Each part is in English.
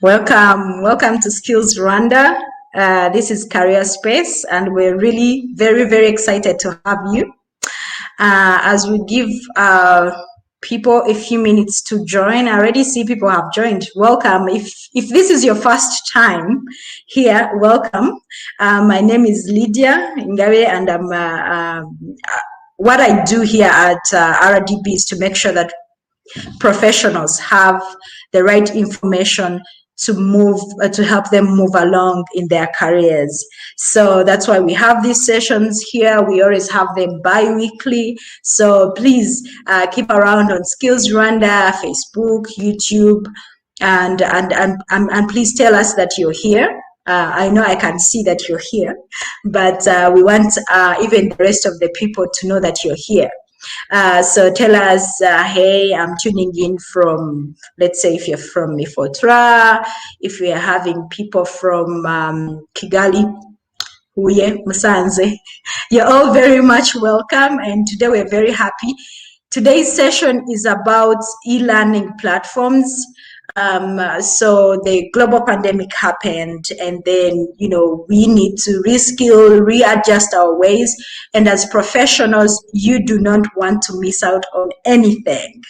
Welcome to Skills Rwanda. This is Career Space, and we're really very excited to have you. As we give people a few minutes to join, I already see people have joined. Welcome. If this is your first time here, welcome. My name is Lydia Ngawe, and what I do here at RDB is to make sure that professionals have the right information to help them move along in their careers. So that's why we have these sessions here. We always have them bi-weekly. So please keep around on Skills Rwanda, Facebook, YouTube, and please tell us that you're here. I know I can see that you're here, but we want even the rest of the people to know that you're here. So tell us, hey, I'm tuning in from, let's say if you're from Mifotra, if we are having people from Kigali, Huye, Musanze, you're all very much welcome. And today we're very happy. Today's session is about e-learning platforms. So the global pandemic happened, and then, we need to reskill, readjust our ways. And as professionals, you do not want to miss out on anything.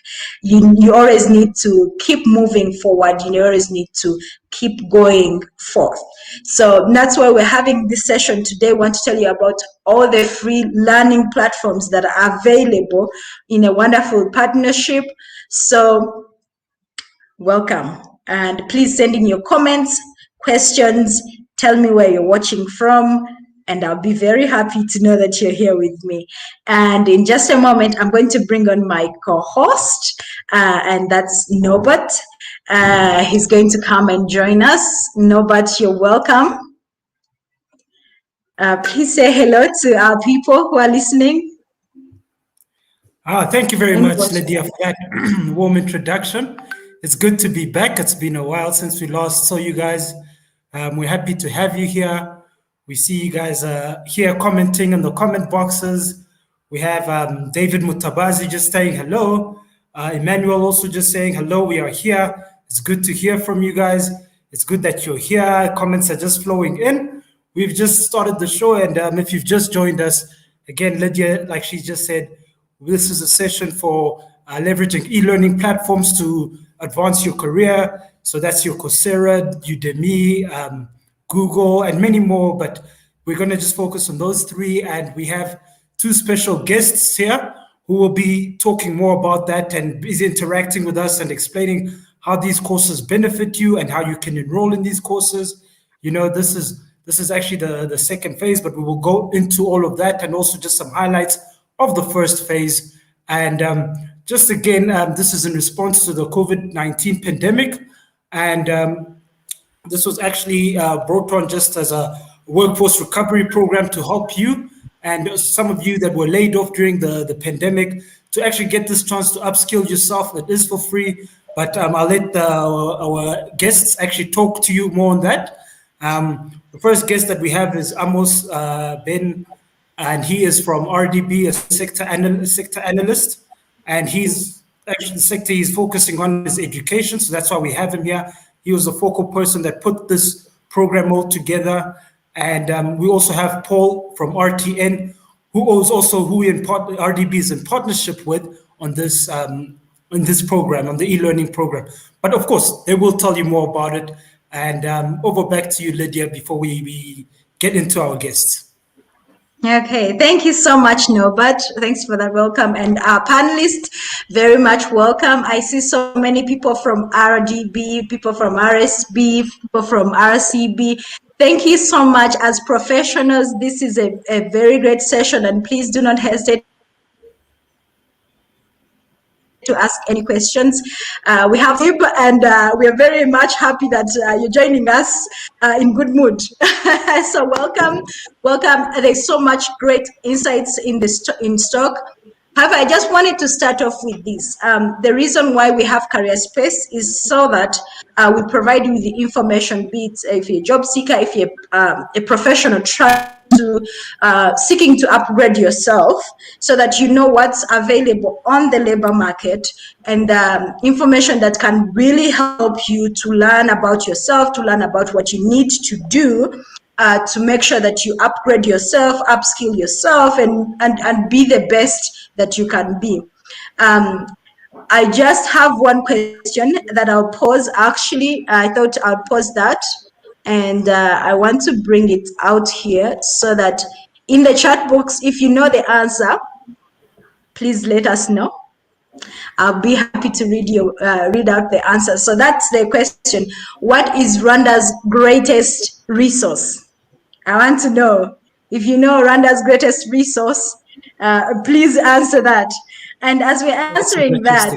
You always need to keep moving forward. You always need to keep going forth. So that's why we're having this session today. I want to tell you about all the free learning platforms that are available in a wonderful partnership. So welcome, and please send in your comments, questions, tell me where you're watching from, and I'll be very happy to know that you're here with me. And in just a moment, I'm going to bring on my co-host, and that's Norbert. He's going to come and join us. Norbert, you're welcome. Please say hello to our people who are listening. Thank you very much, Lydia, for that warm introduction. It's good to be back. It's been a while since we last saw you guys. We're happy to have you here. We see you guys here commenting in the comment boxes. We have David Mutabazi just saying hello. Emmanuel also just saying hello. We are here. It's good to hear from you guys. It's good that you're here. Comments are just flowing in. We've just started the show, and if you've just joined us, again, Lydia, like she just said, this is a session for leveraging e-learning platforms to advance your career. So that's your Coursera, Udemy, Google, and many more. But we're going to just focus on those three. And we have two special guests here who will be talking more about that and is interacting with us and explaining how these courses benefit you and how you can enroll in these courses. This is actually the second phase, but we will go into all of that and also just some highlights of the first phase. And just again, this is in response to the COVID-19 pandemic. And this was actually brought on just as a workforce recovery program to help you and some of you that were laid off during the pandemic to actually get this chance to upskill yourself. It is for free, but I'll let our guests actually talk to you more on that. The first guest that we have is Amos Ben, and he is from RDB, a sector analyst. And he's actually the sector he's focusing on is education. So that's why we have him here. He was the focal person that put this program all together. And we also have Paul from RTN, RDB is in partnership with on this program, on the e-learning program. But of course, they will tell you more about it. And over back to you, Lydia, before we get into our guests. Okay, thank you so much, Norbert. Thanks for that welcome. And our panelists, very much welcome. I see so many people from RDB, people from RSB, people from RCB. Thank you so much. As professionals, this is a very great session, and please do not hesitate to ask any questions. We have you, and we are very much happy that you're joining us in good mood. So welcome. There's so much great insights in stock. However, I just wanted to start off with this. The reason why we have Career Space is so that we provide you with the information, be it if you're a job seeker, if you're a professional trying seeking to upgrade yourself so that you know what's available on the labor market and information that can really help you to learn about yourself, to learn about what you need to do to make sure that you upgrade yourself, upskill yourself, and be the best that you can be. I just have one question that I'll pose. Actually, I thought I'll pose that, and I want to bring it out here so that in the chat box, if you know the answer, please let us know. I'll be happy to read out the answer. So that's the question. What is Rwanda's greatest resource? I want to know. If you know Rwanda's greatest resource, please answer that. And as we're answering that,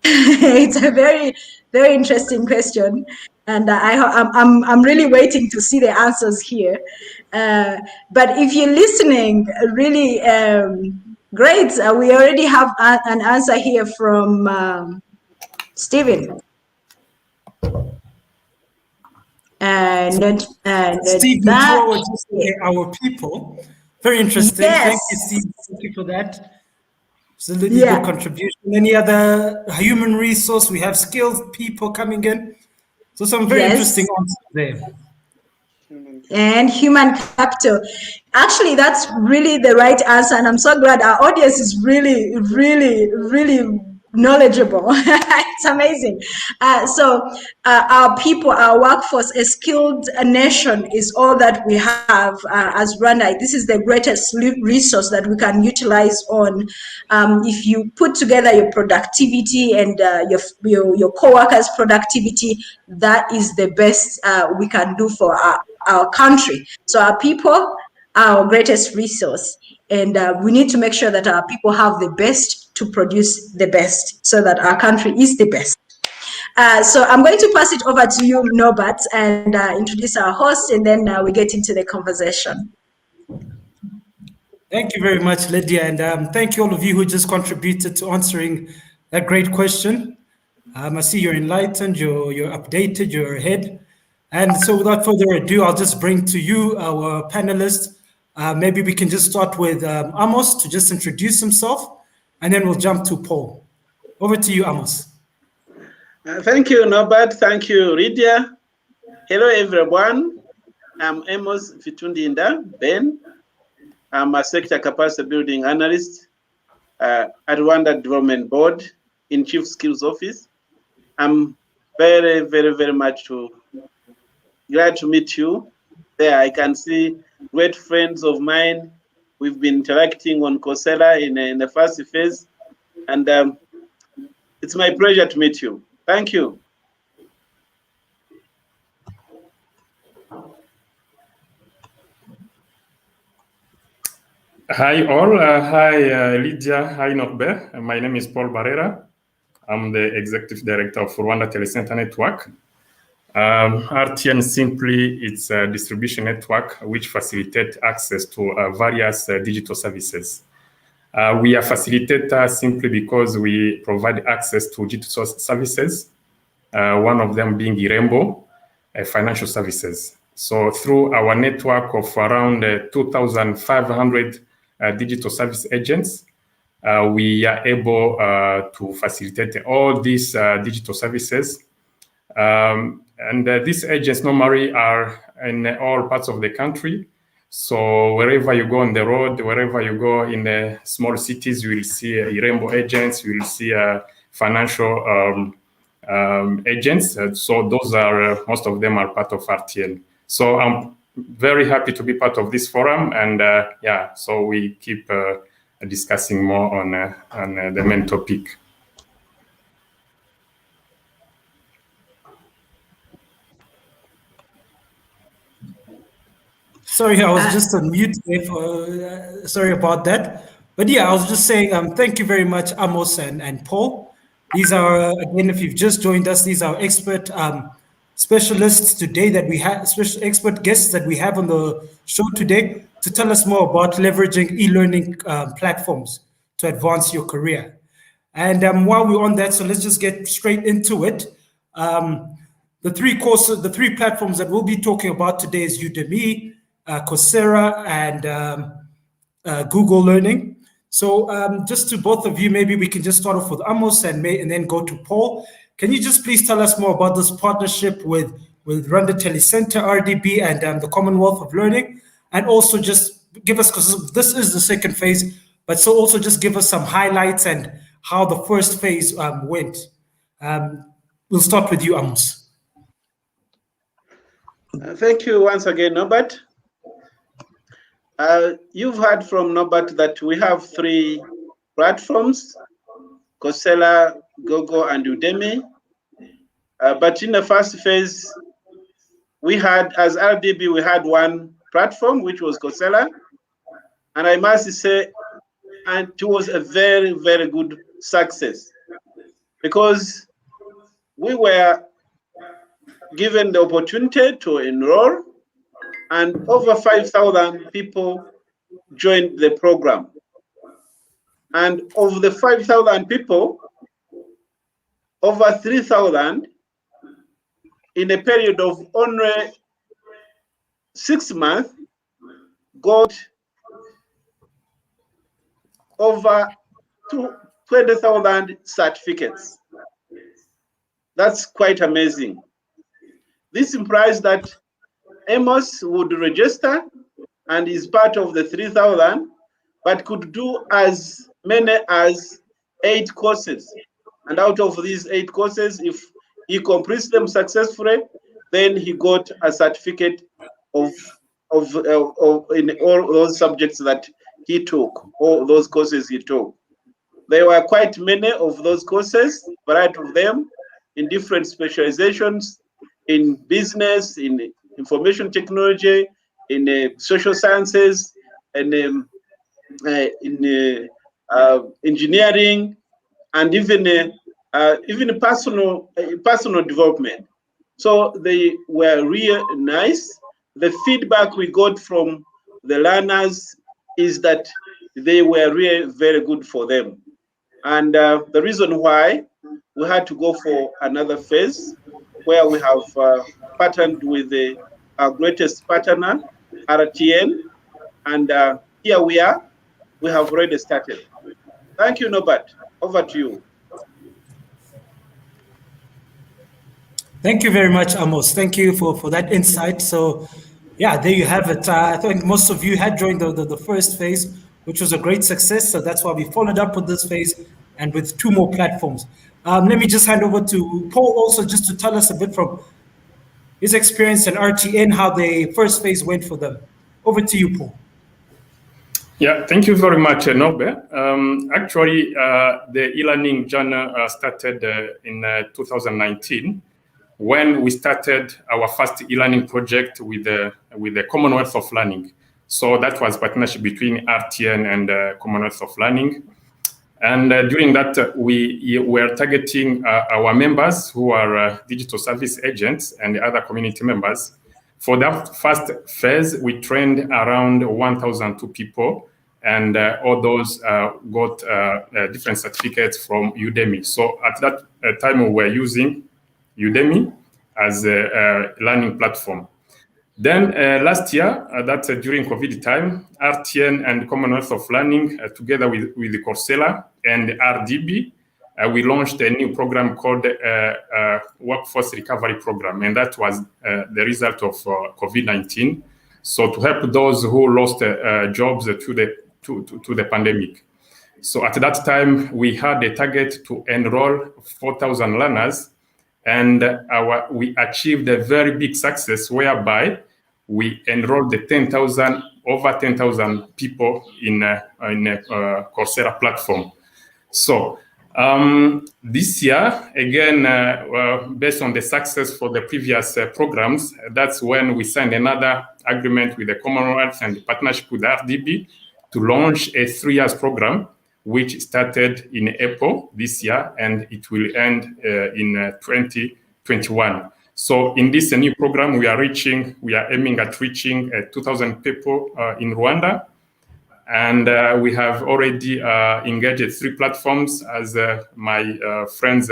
it's a very, very interesting question. And I'm really waiting to see the answers here. But if you're listening, really great. We already have an answer here from Stephen. Steve, our people. Very interesting. Yes. Thank you, Steve. Thank you for that. Absolutely good contribution. Any other human resource? We have skilled people coming in. So some very interesting answers there. And human capital. Actually, that's really the right answer. And I'm so glad our audience is really, really, really knowledgeable. It's amazing. So our people, our workforce, a skilled nation is all that we have as Rwanda. This is the greatest resource that we can utilize on. If you put together your productivity and your co-workers' productivity, that is the best we can do for our country. So our people are our greatest resource. And we need to make sure that our people have the best to produce the best so that our country is the best. So I'm going to pass it over to you, Norbert, and introduce our host, and then we get into the conversation. Thank you very much, Lydia, and thank you all of you who just contributed to answering that great question. I see you're enlightened, you're updated, you're ahead. And so without further ado, I'll just bring to you our panelists. Maybe we can just start with Amos to just introduce himself, and then we'll jump to Paul. Over to you, Amos. Thank you, Norbert. Thank you, Lydia. Hello, everyone. I'm Amos Fitundinda Ben. I'm a sector capacity building analyst at Rwanda Development Board in Chief Skills Office. I'm very, very, very much glad to meet you. There, I can see great friends of mine. We've been interacting on Coursera in the first phase, and it's my pleasure to meet you. Thank you. Hi all. Hi Lydia. Hi Norbert. My name is Paul Barrera. I'm the Executive Director of Rwanda Telecenter Network. RTN simply it's a distribution network which facilitates access to various digital services. We are facilitators simply because we provide access to digital services, one of them being Irembo, financial services. So through our network of around 2,500 digital service agents, we are able to facilitate all these digital services. And these agents normally are in all parts of the country. So wherever you go on the road, wherever you go in the small cities, you will see Irembo agents, you will see financial agents. So those are, most of them are part of RTN. So I'm very happy to be part of this forum. And so we keep discussing more on the main topic. Sorry, I was just on mute there. Sorry about that. But yeah, I was just saying thank you very much, Amos and Paul. These are, again, if you've just joined us, these are expert specialists today that we have, special expert guests that we have on the show today to tell us more about leveraging e-learning platforms to advance your career. And while we're on that, so let's just get straight into it. The three platforms that we'll be talking about today is Udemy, Coursera, and Google Learning. So just to both of you, maybe we can just start off with Amos and then go to Paul. Can you just please tell us more about this partnership with Ronda Telecenter, RDB, and the Commonwealth of Learning? And also just give us, because this is the second phase, but so also just give us some highlights and how the first phase went. We'll start with you, Amos. Thank you once again, Norbert. You've heard from Norbert that we have 3 platforms, Coursera, Google, and Udemy. But in the first phase, we had, as RDB, we had 1 platform, which was Coursera. And I must say, and it was a very, very good success, because we were given the opportunity to enroll, and over 5,000 people joined the program. And of the 5,000 people, over 3,000 in a period of only 6 months got over 20,000 certificates. That's quite amazing. This implies that Amos would register and is part of the 3,000, but could do as many as 8 courses. And out of these 8 courses, if he completes them successfully, then he got a certificate in all those subjects that he took, all those courses he took. There were quite many of those courses, variety of them, in different specializations, in business, in information technology, in social sciences, and in engineering, and even personal development. So they were really nice. The feedback we got from the learners is that they were really very good for them. And the reason why we had to go for another phase, where we have partnered with our greatest partner, RTN, and here we are. We have already started. Thank you, Norbert. Over to you. Thank you very much, Amos. Thank you for that insight. So, yeah, there you have it. I think most of you had joined the first phase, which was a great success. So that's why we followed up with this phase and with 2 more platforms. Let me just hand over to Paul also, just to tell us a bit from his experience in RTN, how the first phase went for them. Over to you, Paul. Yeah, thank you very much, Norbert. Actually, the e-learning journey started in 2019, when we started our first e-learning project with the Commonwealth of Learning. So that was a partnership between RTN and Commonwealth of Learning. And during that, we were targeting our members who are digital service agents and other community members. For that first phase, we trained around 1,002 people, and all those got different certificates from Udemy. So at that time, we were using Udemy as a learning platform. Then last year, that's during COVID time, RTN and Commonwealth of Learning, together with the Coursera and RDB, we launched a new program called Workforce Recovery Program, and that was the result of COVID-19. So to help those who lost jobs to the pandemic. So at that time, we had a target to enroll 4,000 learners, and we achieved a very big success, whereby we enrolled the over 10,000 people in a Coursera platform. So this year, again, based on the success for the previous programs, that's when we signed another agreement with the Commonwealth and the partnership with RDB to launch a 3-year program, which started in April this year, and it will end in 2021. So in this new program, we are aiming at reaching 2,000 people in Rwanda. And we have already engaged 3 platforms, as my friends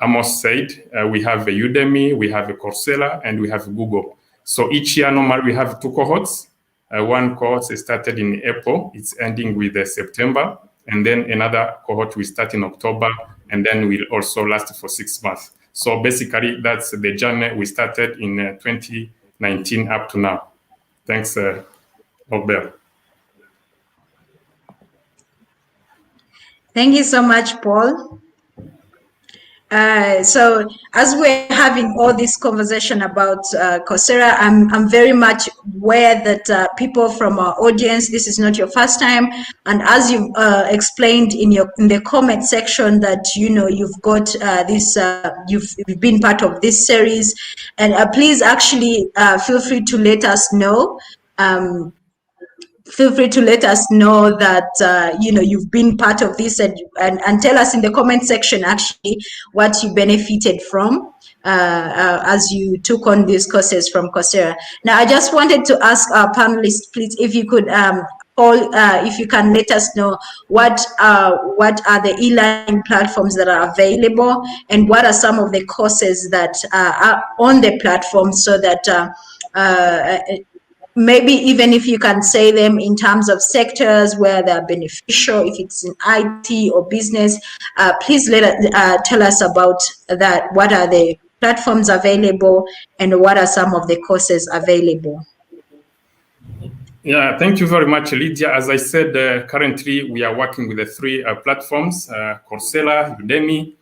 Amos said. We have Udemy, we have Coursera, and we have Google. So each year, normally we have 2 cohorts. One cohort started in April, it's ending with September, and then another cohort will start in October, and then will also last for 6 months. So basically, that's the journey we started in 2019 up to now. Thanks, Albert. Thank you so much, Paul. So as we're having all this conversation about Coursera, I'm very much aware that people from our audience, this is not your first time, and as you explained in the comment section that you've got this, you've been part of this series, and please actually feel free to let us know. Feel free to let us know that you've been part of this, and tell us in the comment section actually what you benefited from as you took on these courses from Coursera. Now, I just wanted to ask our panelists, please, if you could if you can let us know what are the e-learning platforms that are available, and what are some of the courses that are on the platform, so that maybe even if you can say them in terms of sectors where they're beneficial, if it's in IT or business, please tell us about that. What are the platforms available, and what are some of the courses available? Yeah, thank you very much, Lydia. As I said, currently we are working with the 3 platforms, Coursera, Udemy,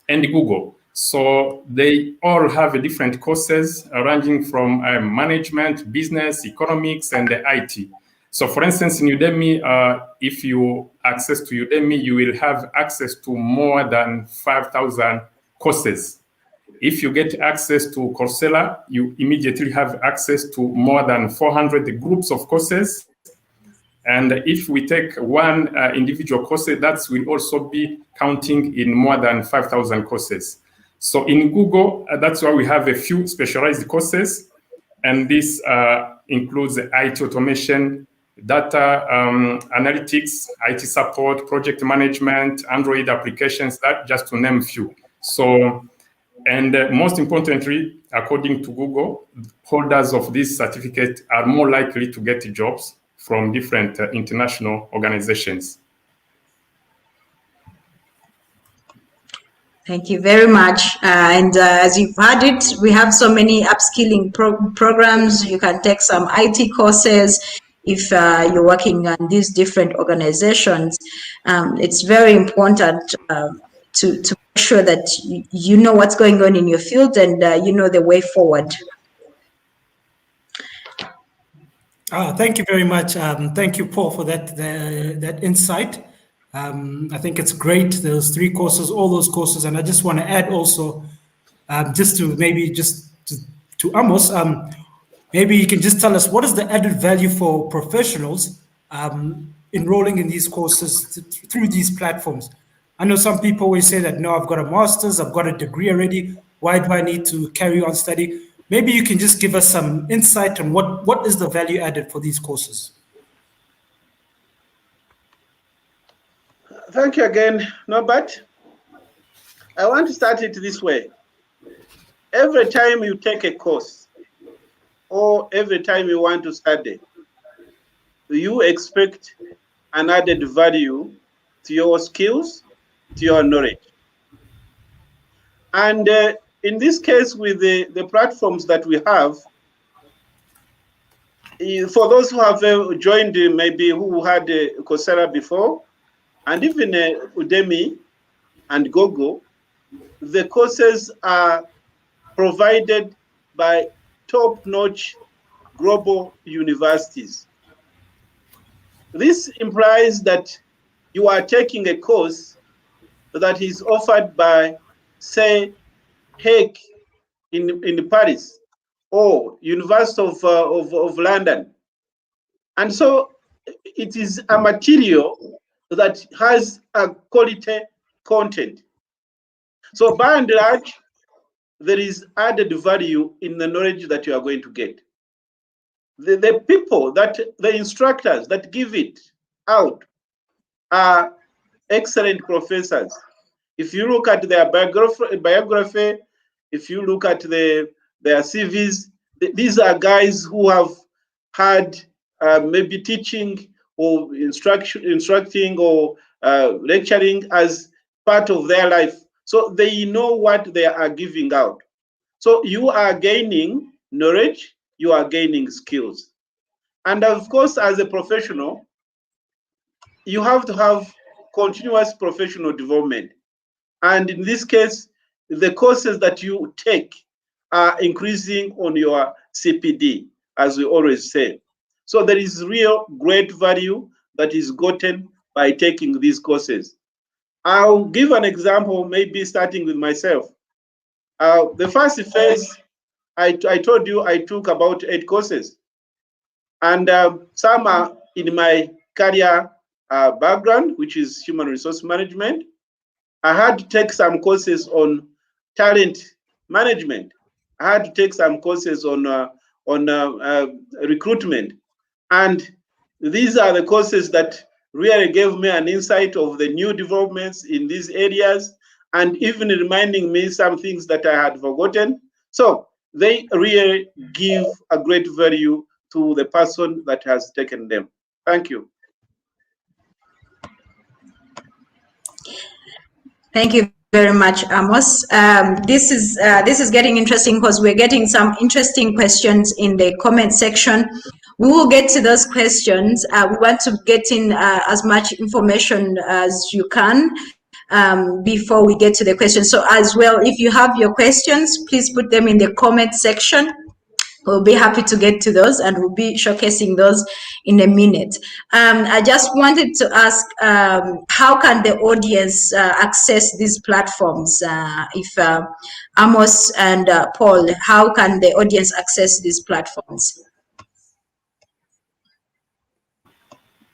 and Google. So they all have different courses ranging from management, business, economics, and IT. So for instance, in Udemy, if you access to Udemy, you will have access to more than 5,000 courses. If you get access to Coursera, you immediately have access to more than 400 groups of courses. And if we take one individual course, that will also be counting in more than 5,000 courses. So in Google, that's why we have a few specialized courses. And this includes IT automation, data analytics, IT support, project management, Android applications, that just to name a few. So, and most importantly, according to Google, holders of this certificate are more likely to get jobs from different international organizations. Thank you very much. And as you've heard it, we have so many upskilling programs. You can take some IT courses if you're working on these different organizations. It's very important to make sure that you know what's going on in your field, and you know the way forward. Thank you very much. Thank you, Paul, for that insight. I think it's great, those 3 courses, all those courses. And I just want to add also, to Amos, maybe you can just tell us what is the added value for professionals enrolling in these courses through these platforms. I know some people always say that, no, I've got a master's, I've got a degree already. Why do I need to carry on study? Maybe you can just give us some insight on what is the value added for these courses. Thank you again, Norbert. I want to start it this way. Every time you take a course, or every time you want to study, you expect an added value to your skills, to your knowledge. And in this case, with the platforms that we have, for those who have joined, maybe who had Coursera before, and even Udemy and Google, the courses are provided by top-notch global universities. This implies that you are taking a course that is offered by, say, Hague in Paris, or University of London. And so it is a material that has a quality content. So by and large, there is added value in the knowledge that you are going to get. The people, the instructors that give it out are excellent professors. If you look at their biography, if you look at their CVs, These are guys who have had maybe teaching or instructing or lecturing as part of their life. So they know what they are giving out. So you are gaining knowledge, you are gaining skills. And of course, as a professional, you have to have continuous professional development. And in this case, the courses that you take are increasing on your CPD, as we always say. So there is real great value that is gotten by taking these courses. I'll give an example, maybe starting with myself. The first phase, I told you I took about 8 courses. And some are in my career background, which is human resource management. I had to take some courses on talent management. I had to take some courses on recruitment. And these are the courses that really gave me an insight of the new developments in these areas, and even reminding me some things that I had forgotten. So they really give a great value to the person that has taken them. Thank you. Thank you very much, Amos. This is getting interesting because we're getting some interesting questions in the comment section. We will get to those questions. We want to get in as much information as you can before we get to the questions. So as well, if you have your questions, please put them in the comment section. We'll be happy to get to those, and we'll be showcasing those in a minute. I just wanted to ask, how can the audience access these platforms? If Amos and Paul, how can the audience access these platforms?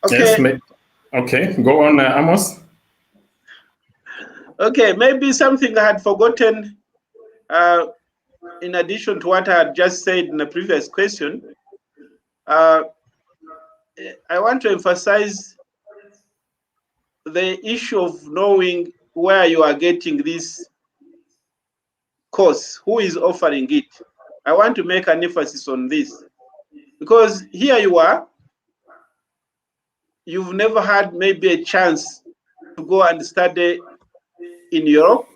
Okay. Yes, okay, go on, Amos. Okay, maybe something I had forgotten in addition to what I had just said in the previous question. I want to emphasize the issue of knowing where you are getting this course, who is offering it. I want to make an emphasis on this, because here you are, you've never had maybe a chance to go and study in Europe,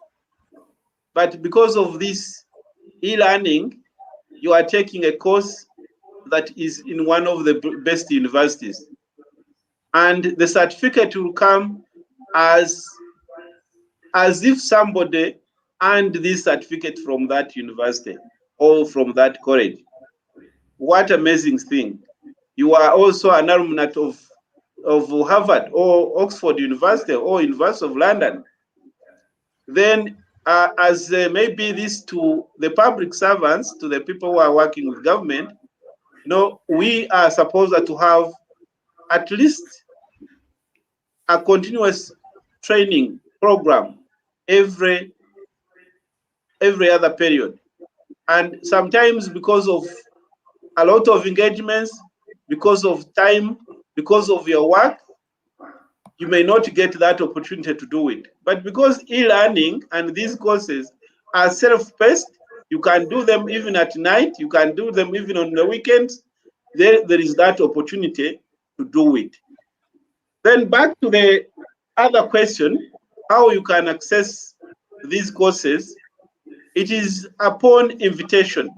but because of this e-learning, you are taking a course that is in one of the best universities. And the certificate will come as if somebody earned this certificate from that university or from that college. What amazing thing. You are also an alumnus of Harvard or Oxford University or University of London. Then as maybe this to the public servants, to the people who are working with government, we are supposed to have at least a continuous training program every other period. And sometimes because of a lot of engagements, because of time, because of your work, you may not get that opportunity to do it. But because e-learning and these courses are self-paced, you can do them even at night, you can do them even on the weekends. There is that opportunity to do it. Then back to the other question, how you can access these courses. It is upon invitation.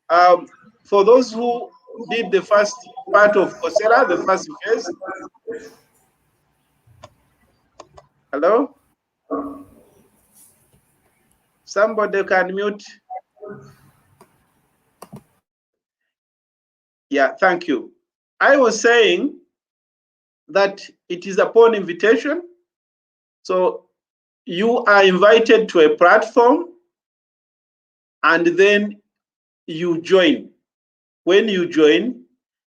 For those who did the first part of Coursera, the first phase. Hello? Somebody can mute. Yeah, thank you. I was saying that it is upon invitation. So you are invited to a platform and then you join. When you join,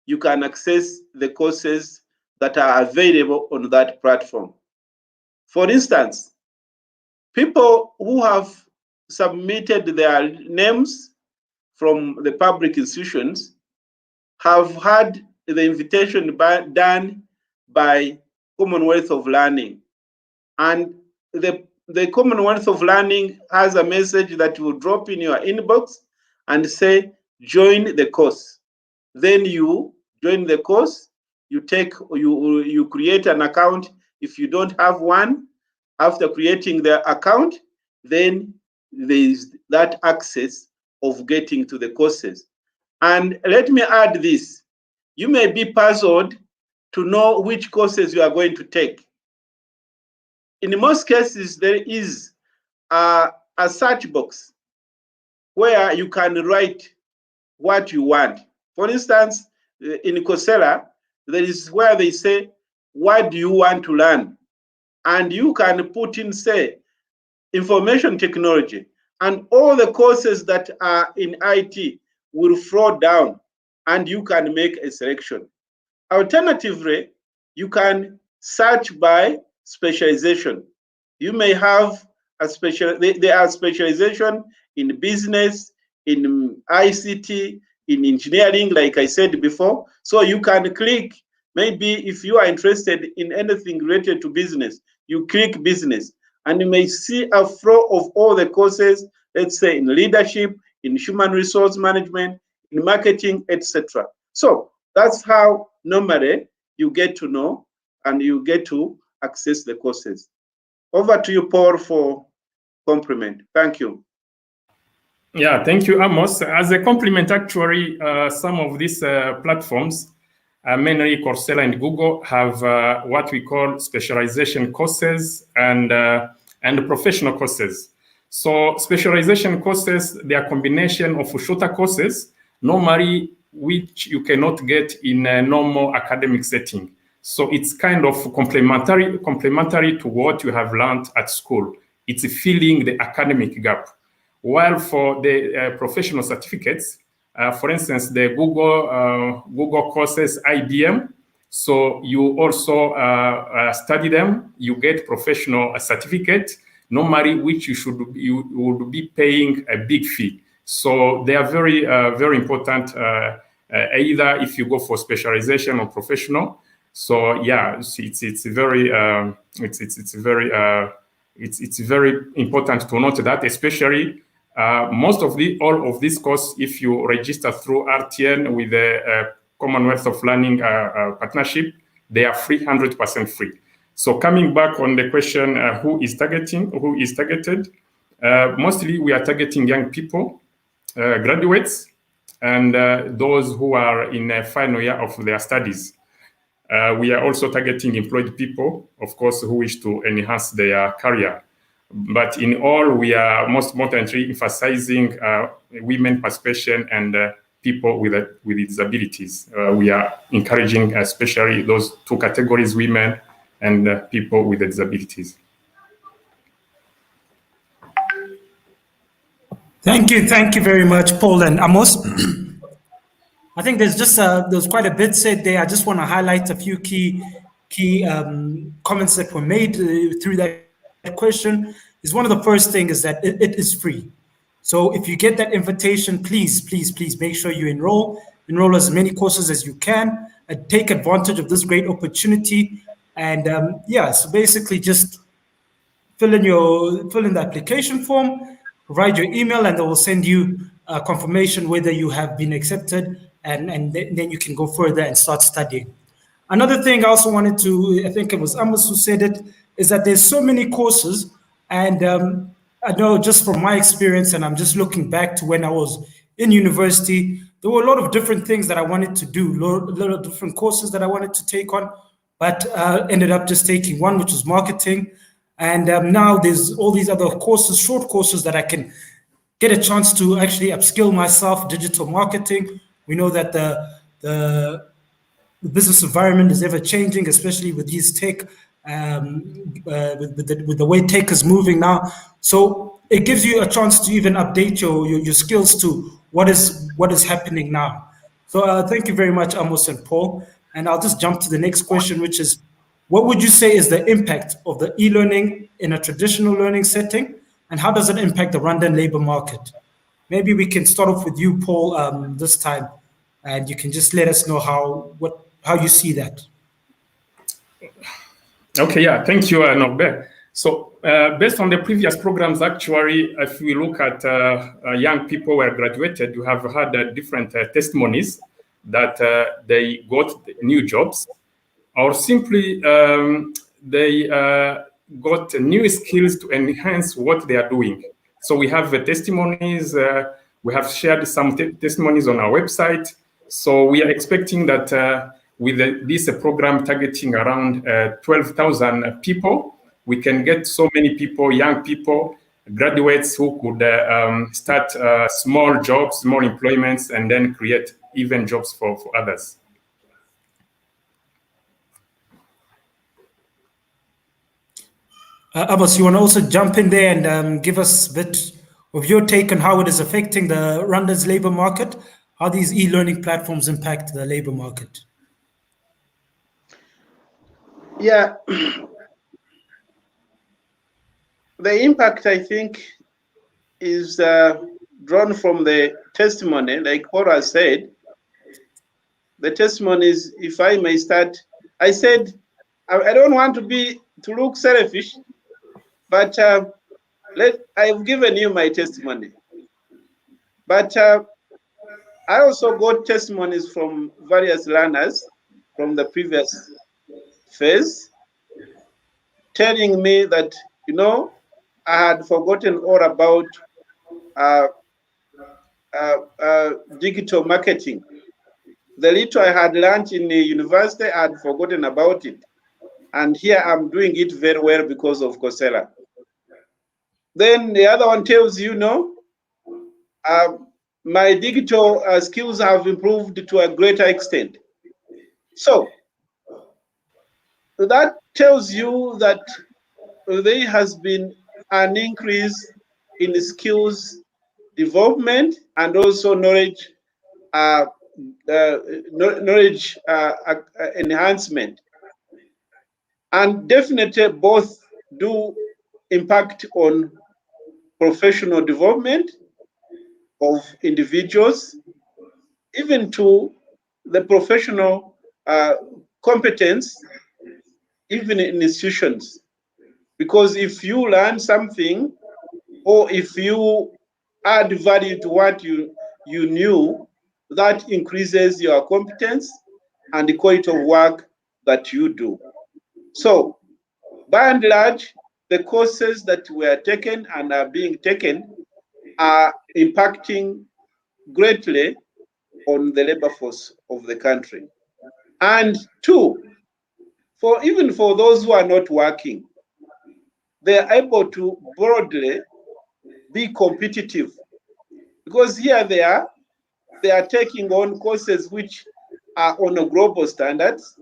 you can access the courses that are available on that platform. For instance, people who have submitted their names from the public institutions have had the invitation done by Commonwealth of Learning. And the Commonwealth of Learning has a message that will drop in your inbox and say, join the course. Then you join the course, you create an account. If you don't have one, after creating the account, then there is that access of getting to the courses. And let me add this. You may be puzzled to know which courses you are going to take. In most cases, there is a search box where you can write what you want. For instance, in Coursera, there is where they say, what do you want to learn? And you can put in, say, information technology, and all the courses that are in IT will flow down, and you can make a selection. Alternatively, you can search by specialization. You may have there are specialization in business, in ICT, in engineering, like I said before. So you can click, maybe if you are interested in anything related to business, you click business, and you may see a flow of all the courses, let's say in leadership, in human resource management, in marketing, etc. So that's how normally you get to know and you get to access the courses. Over to you, Paul, for compliment. Thank you. Yeah, thank you, Amos. As a compliment, actually, some of these platforms, mainly Coursera and Google, have what we call specialization courses and professional courses. So specialization courses, they are a combination of shorter courses, normally which you cannot get in a normal academic setting. So it's kind of complementary to what you have learned at school. It's filling the academic gap. While for the professional certificates, for instance, the Google courses, IBM, so you also study them, you get professional certificate, normally which you would be paying a big fee. So they are very, very important, either if you go for specialization or professional. So yeah, it's very important to note that, especially all of this course, if you register through RTN with the Commonwealth of Learning partnership, they are 100% free. So coming back on the question, who is targeted? Mostly we are targeting young people, graduates, and those who are in the final year of their studies. We are also targeting employed people, of course, who wish to enhance their career. But in all, we are most importantly emphasizing women participation and people with disabilities. We are encouraging especially those two categories, women and people with disabilities. Thank you very much, Paul and Amos. I think there's quite a bit said there. I just want to highlight a few key comments that were made through that question. Is one of the first things is that it is free. So if you get that invitation, please make sure you enroll as many courses as you can, and take advantage of this great opportunity. And so basically just fill in the application form, provide your email, and they will send you a confirmation whether you have been accepted, and then you can go further and start studying. Another thing I also wanted to, I think it was Amos who said it, is that there's so many courses, and I know just from my experience, and I'm just looking back to when I was in university, there were a lot of different things that I wanted to do, a lot of different courses that I wanted to take on, but ended up just taking one, which was marketing. And now there's all these other courses, short courses that I can get a chance to actually upskill myself, digital marketing. We know that the business environment is ever changing, especially with these tech, with the way tech is moving now. So it gives you a chance to even update your skills to what is happening now. So thank you very much, Amos and Paul. And I'll just jump to the next question, which is, what would you say is the impact of the e-learning in a traditional learning setting, and how does it impact the Rwandan labor market? Maybe we can start off with you, Paul, this time, and you can just let us know how you see that. Okay, yeah, thank you, Norbert. So based on the previous programs, actually, if we look at young people who are graduated, you have had different testimonies that they got new jobs, or simply they got new skills to enhance what they are doing. So we have testimonies, we have shared some testimonies on our website. So we are expecting that with this program targeting around 12,000 people, we can get so many people, young people, graduates who could start small jobs, small employments, and then create even jobs for others. Amos, you want to also jump in there and give us a bit of your take on how it is affecting the Rwanda's labor market, how these e-learning platforms impact the labor market? Yeah. The impact, I think, is drawn from the testimony, like Cora said. The testimonies, if I may start, I said, I don't want to look selfish, but I've given you my testimony. But I also got testimonies from various learners from the previous phase, telling me that, you know, I had forgotten all about digital marketing. The little I had learned in the university, I had forgotten about it. And here I'm doing it very well because of Coursera. Then the other one tells you, no, my digital skills have improved to a greater extent. So that tells you that there has been an increase in skills development and also knowledge enhancement. And definitely both do impact on professional development of individuals, even to the professional competence, even in institutions. Because if you learn something, or if you add value to what you knew, that increases your competence and the quality of work that you do. So, by and large, the courses that were taken and are being taken are impacting greatly on the labor force of the country. And two, even for those who are not working, they are able to broadly be competitive, because here they are taking on courses which are on a global standards.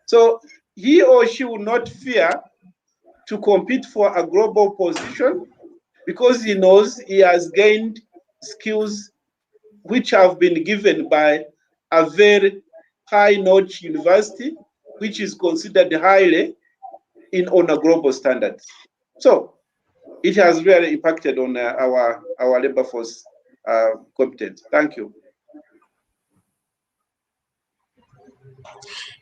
So he or she will not fear to compete for a global position, because he knows he has gained skills which have been given by a very high-notch university, which is considered highly on a global standard. So it has really impacted on our labor force competence. Thank you.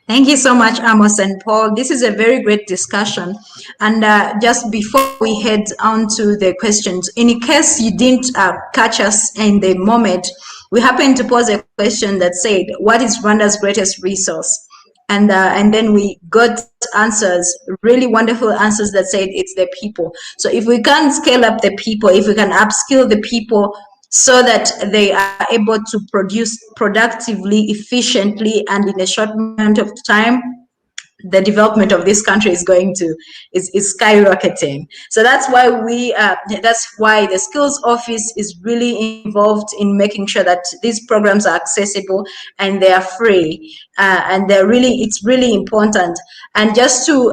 Thank you so much, Amos and Paul. This is a very great discussion. And just before we head on to the questions, in case you didn't catch us in the moment, we happened to pose a question that said, what is Rwanda's greatest resource? And then we got answers, really wonderful answers that said it's the people. So if we can scale up the people, if we can upskill the people so that they are able to produce productively, efficiently, and in a short amount of time, the development of this country is skyrocketing. So that's why the Skills Office is really involved in making sure that these programs are accessible and they are free, and it's really important. And just to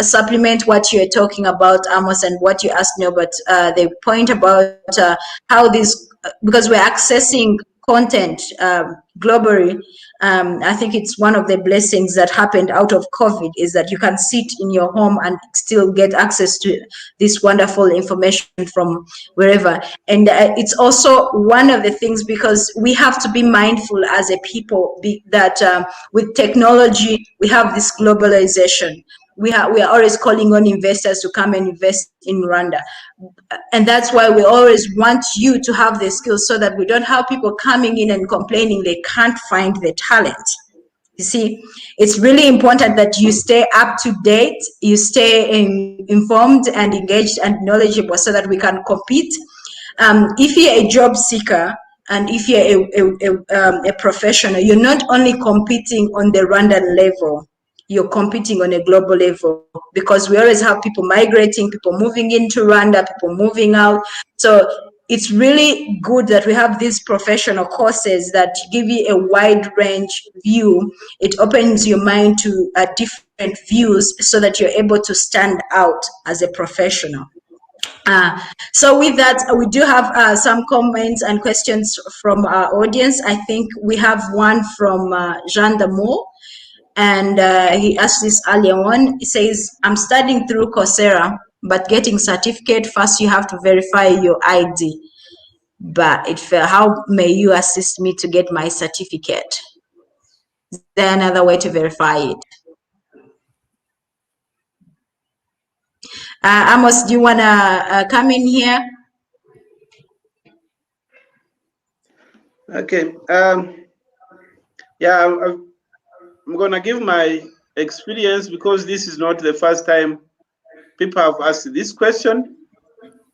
supplement what you're talking about, Amos, and what you asked Norbert, the point about how because we're accessing content globally, I think it's one of the blessings that happened out of COVID, is that you can sit in your home and still get access to this wonderful information from wherever. And it's also one of the things, because we have to be mindful as a people that with technology, we have this globalization. we are always calling on investors to come and invest in Rwanda. And that's why we always want you to have the skills, so that we don't have people coming in and complaining they can't find the talent. You see, it's really important that you stay up to date, you stay informed and engaged and knowledgeable, so that we can compete. If you're a job seeker and if you're a professional, you're not only competing on the Rwandan level, you're competing on a global level, because we always have people migrating, people moving into Rwanda, people moving out. So it's really good that we have these professional courses that give you a wide range view. It opens your mind to different views, so that you're able to stand out as a professional. So with that, we do have some comments and questions from our audience. I think we have one from Jean Damour, and he asked this earlier on. He says, I'm studying through Coursera, but getting certificate, first you have to verify your ID. But how may you assist me to get my certificate? Is there another way to verify it? Amos, do you want to come in here? Okay. Yeah, I'm going to give my experience, because this is not the first time people have asked this question.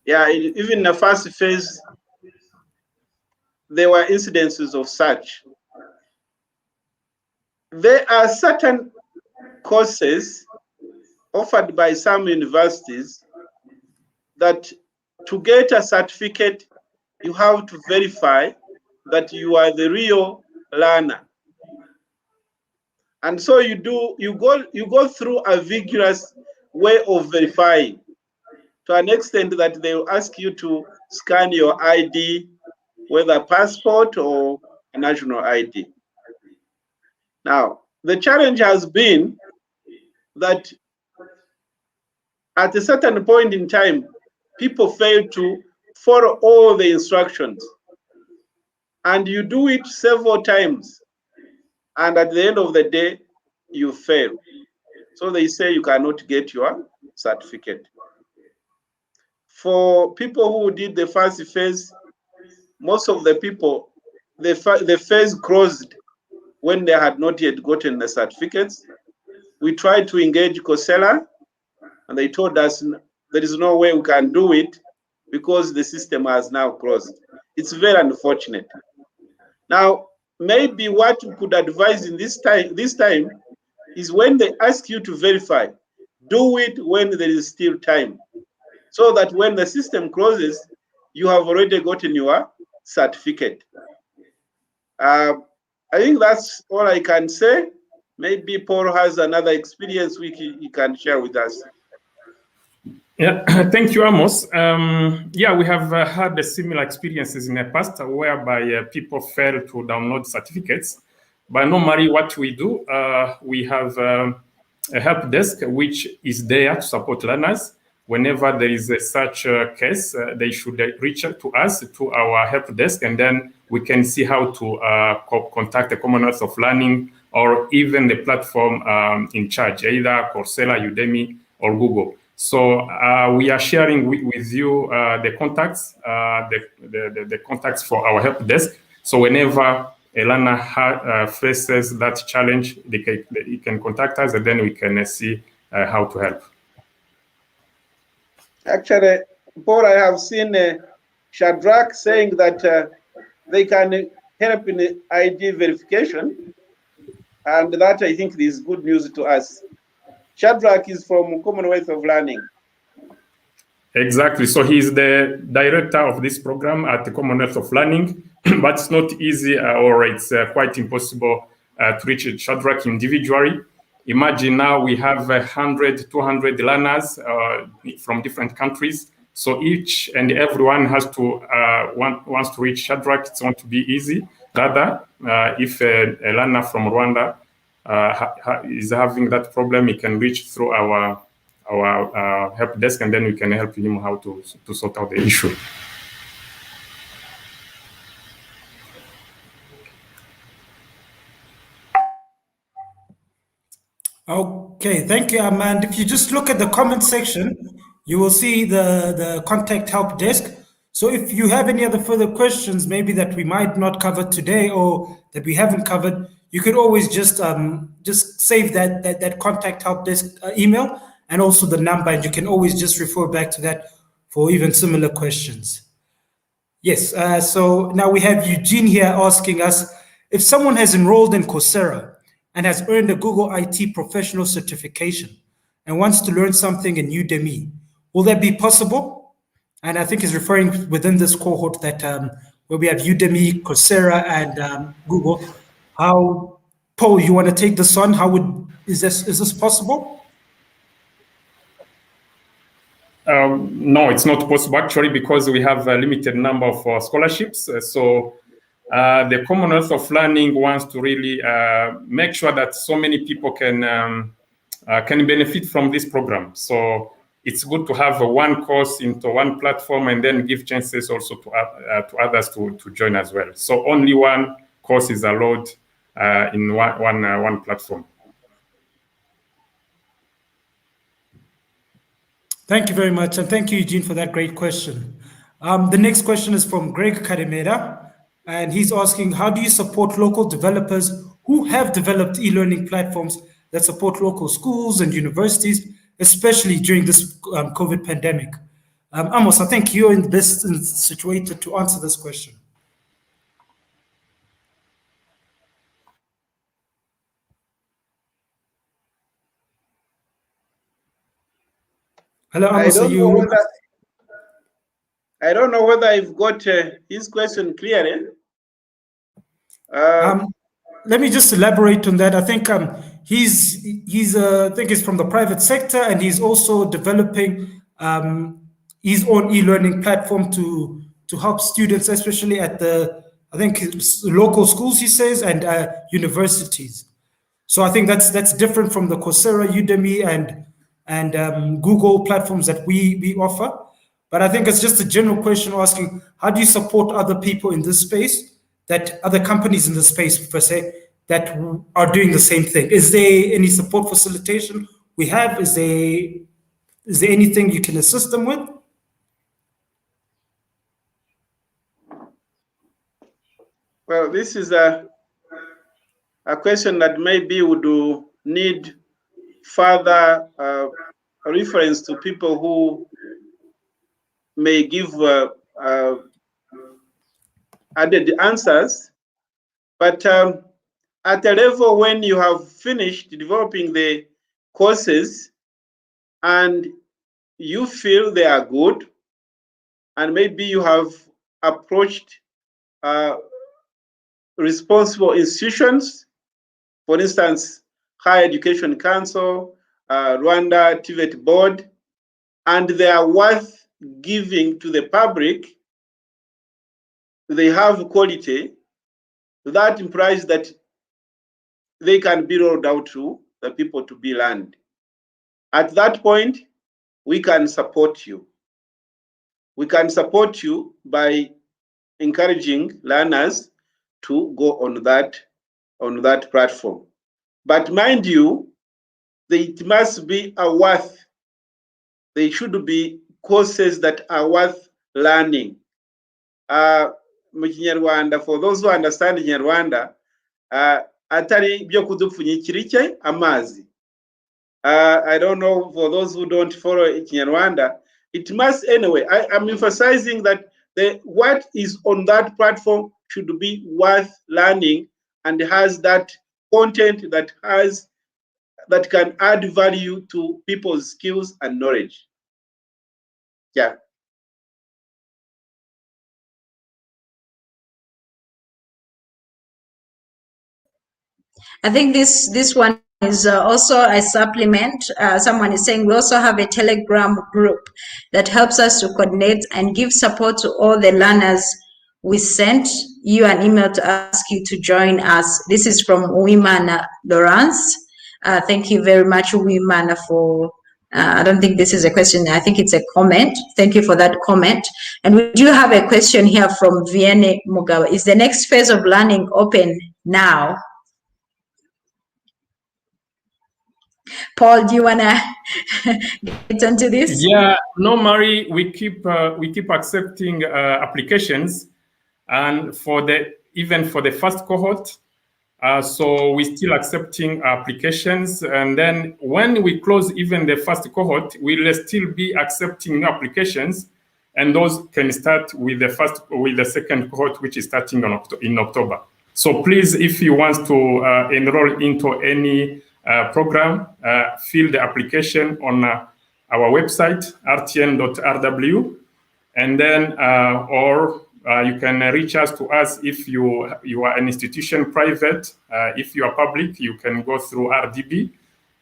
Yeah, even in the first phase, there were incidences of such. There are certain courses offered by some universities that to get a certificate, you have to verify that you are the real learner. And so you go through a vigorous way of verifying, to an extent that they will ask you to scan your ID, whether passport or a national ID. Now, the challenge has been that at a certain point in time, people fail to follow all the instructions. And you do it several times, and at the end of the day, you fail. So they say you cannot get your certificate. For people who did the first phase, most of the people, the phase closed when they had not yet gotten the certificates. We tried to engage Coursera, and they told us there is no way we can do it, because the system has now closed. It's very unfortunate. Now, maybe what we could advise in this time is, when they ask you to verify, do it when there is still time, so that when the system closes, you have already gotten your certificate. I think that's all I can say. Maybe Paul has another experience which he can share with us. Yeah, thank you, Amos. Yeah, we have had similar experiences in the past, whereby people fail to download certificates. But normally what we do, we have a help desk which is there to support learners. Whenever there is such a case, they should reach out to us, to our help desk, and then we can see how to contact the Commonwealth of Learning, or even the platform in charge, either Coursera, Udemy, or Google. So we are sharing with you the contacts, the contacts for our help desk. So whenever a learner faces that challenge, he can contact us, and then we can see how to help. Actually, Paul, I have seen Shadrach saying that they can help in ID verification, and that I think is good news to us. Shadrach is from Commonwealth of Learning. Exactly. So he's the director of this program at the Commonwealth of Learning, but it's not easy, or it's quite impossible to reach Shadrach individually. Imagine now we have 100, 200 learners from different countries. So each and everyone has to wants to reach Shadrach. It's not to be easy. Rather, if a learner from Rwanda is having that problem, he can reach through our help desk, and then we can help him how to sort out the issue. Okay, thank you, and if you just look at the comment section, you will see the contact help desk. So if you have any other further questions, maybe that we might not cover today or that we haven't covered, you could always just save that contact help desk email and also the number, and you can always just refer back to that for even similar questions. Yes, so now we have Eugene here asking us, if someone has enrolled in Coursera and has earned a Google IT professional certification and wants to learn something in Udemy, will that be possible? And I think he's referring within this cohort that where we have Udemy, Coursera, and Google. How, Paul, you want to take this on? Is this possible? No, it's not possible actually, because we have a limited number of scholarships. So the Commonwealth of Learning wants to really make sure that so many people can benefit from this program. So it's good to have one course into one platform and then give chances also to others to join as well. So only one course is allowed in one platform. Thank you very much. And thank you, Eugene, for that great question. The next question is from Greg Kademera, and he's asking, how do you support local developers who have developed e-learning platforms that support local schools and universities, especially during this COVID pandemic? Amos, I think you're in the best situated to answer this question. Hello, Amos, I don't know whether I've got his question clearly. Let me just elaborate on that. I think he's I think he's from the private sector, and he's also developing his own e-learning platform to help students, especially at I think local schools, he says, and universities. So I think that's different from the Coursera, Udemy, and Google platforms that we offer. But I think it's just a general question asking, how do you support other people in this space, that other companies in the space per se, that are doing the same thing? Is there any support facilitation we have? Is there anything you can assist them with? Well, this is a question that maybe would need further reference to people who may give added answers. But at a level when you have finished developing the courses and you feel they are good, and maybe you have approached responsible institutions, for instance, Higher Education Council, Rwanda TVET Board, and they are worth giving to the public, they have quality, that implies that they can be rolled out to the people to be learned. At that point, we can support you. We can support you by encouraging learners to go on that platform. But mind you, it must be they should be courses that are worth learning. Mu Kinyarwanda, for those who understand Kinyarwanda, atari byo kudupfunyikira iki amazi. I don't know for those who don't follow Kinyarwanda, it must anyway. I'm emphasizing that what is on that platform should be worth learning and has that content that can add value to people's skills and knowledge. Yeah. I think this one is also a supplement. Someone is saying we also have a Telegram group that helps us to coordinate and give support to all the learners. We sent you an email to ask you to join us. This is from Uimana Lawrence. Thank you very much, Uimana, for I don't think this is a question. I think it's a comment. Thank you for that comment. And we do have a question here from Vienne Mugawa. Is the next phase of learning open now? Paul, do you want to get into this? Yeah, normally we keep accepting applications, and even for the first cohort. So we're still accepting applications, and then when we close even the first cohort, we'll still be accepting new applications, and those can start with the second cohort, which is starting in October. So please, if you want to enroll into any program, fill the application on our website, rtn.rw, and then you can reach us to us if you are an institution private. If you are public, you can go through RDB,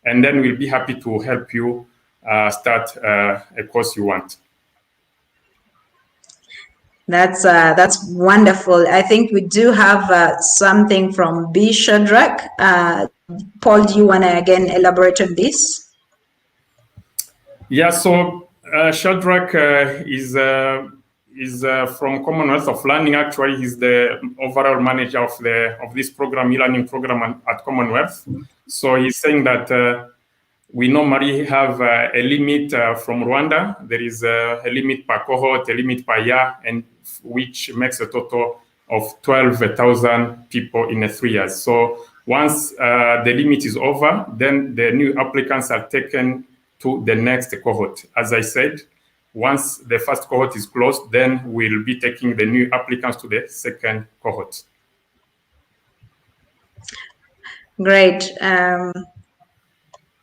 and then we'll be happy to help you start a course you want. That's wonderful. I think we do have something from B. Shadrach. Paul, do you want to again elaborate on this? Yeah, so Shadrach is from Commonwealth of Learning. Actually, he's the overall manager of this program, e-learning program at Commonwealth. So he's saying that we normally have a limit from Rwanda. There is a limit per cohort, a limit per year, and which makes a total of 12,000 people in 3 years. So once the limit is over, then the new applicants are taken to the next cohort. As I said, once the first cohort is closed, then we'll be taking the new applicants to the second cohort. Great.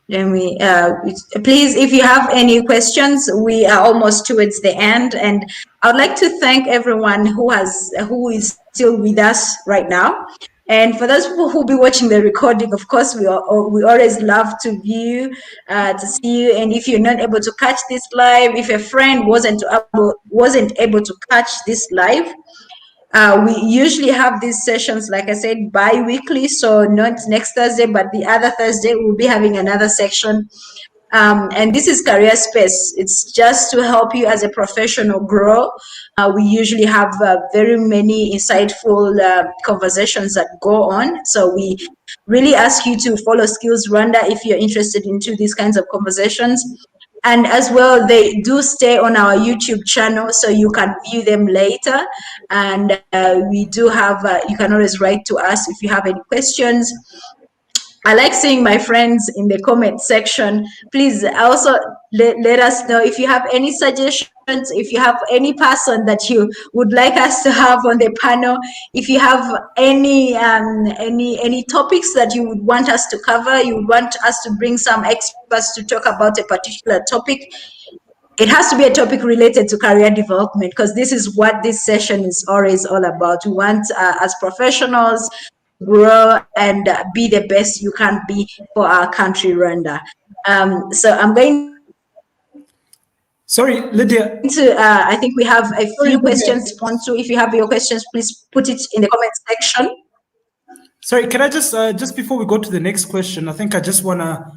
Please, if you have any questions, we are almost towards the end, and I would like to thank everyone who is still with us right now. And for those people who will be watching the recording, of course, we always love to view, to see you. And if you're not able to catch this live, if a friend wasn't able to catch this live, we usually have these sessions, like I said, bi-weekly. So not next Thursday, but the other Thursday, we'll be having another section. And this is Career Space. It's just to help you as a professional grow. We usually have very many insightful conversations that go on. So we really ask you to follow Skills Rwanda if you're interested into these kinds of conversations. And as well, they do stay on our YouTube channel, so you can view them later. And we do have, you can always write to us if you have any questions. I like seeing my friends in the comment section. Please also let us know if you have any suggestions, if you have any person that you would like us to have on the panel, if you have any topics that you would want us to cover, you would want us to bring some experts to talk about a particular topic. It has to be a topic related to career development, because this is what this session is always all about. We want, as professionals, grow and be the best you can be for our country, Rwanda. So I'm going. Sorry, Lydia. I think we have a few questions to respond to. If you have your questions, please put it in the comment section. Sorry, can I just before we go to the next question, I think I just want to,